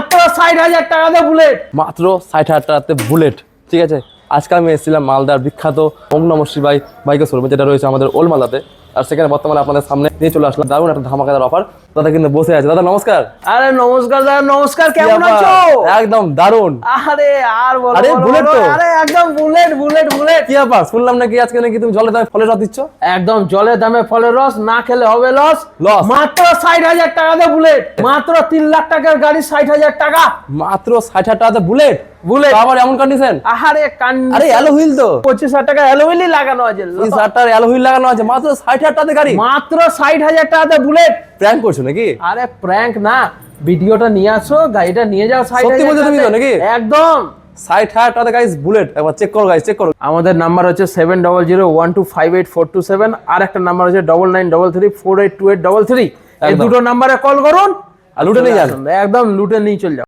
মাত্র 60,000 টাকাতে বুলেট। মাত্র 60,000 টাকাতে বুলেট। ঠিক আছে, আজকে আমি এসেছিলাম মালদার বিখ্যাত ওম নমঃ শিবাই বাইকের শোরুমে, যেটা রয়েছে আমাদের ওল্ড মালদাতে। আর সেখানে বর্তমানে আপনাদের সামনে নিয়ে চলে আসলাম দারুণ একটা ধামাকাদার অফার। দাদা কিন্তু বসে আছে। দাদা নমস্কার। আরে নমস্কার দাদা, নমস্কার। কি কেমন ব্যাপার? আছো? একদম দারুণ। আরে আর বলো, আরে বলো, বুলেট বলো। তো? আরে একদম বুলেট বুলেট বুলেট। কি ব্যাপার, শুনলাম নাকি আজকে নাকি তুমি জলের দামে ফলের রস দিচ্ছ? একদম জলের দামে ফলের রস, না খেলে হবে লস। লস। মাত্র 60,000 টাকাতে বুলেট। মাত্র 3 লাখ টাকার গাড়ি 60,000 টাকা। মাত্র 60,000 টাকাতে বুলেট। বুলেট। আবার এমন কন্ডিশন? আরে আরে অ্যালো হুইল তো 25,000 টাকা অ্যালুমিলি লাগানো আছে। 30,000 টাকার অ্যালো হুইল লাগানো আছে, মাত্র 60,000 টাকাতে গাড়ি। মাত্র 60,000 টাকাতে বুলেট। প্র্যাঙ্ক করছো নাকি? আরে প্র্যাঙ্ক না, ভিডিওটা নিয়ে আসো, গাড়িটা নিয়ে যাও। সত্যি বলছো তুমি তো নাকি? একদম 60,000 টাকাতে গাইস বুলেট। একবার চেক করো গাইস, চেক করো। আমাদের নাম্বার হচ্ছে 7001258427, আর একটা নাম্বার হচ্ছে 9933482833। এই একদম। দুটো নাম্বারে কল করুন আর লুটে নিয়ে যান। একদম লুটে নিয়ে চলে যাও।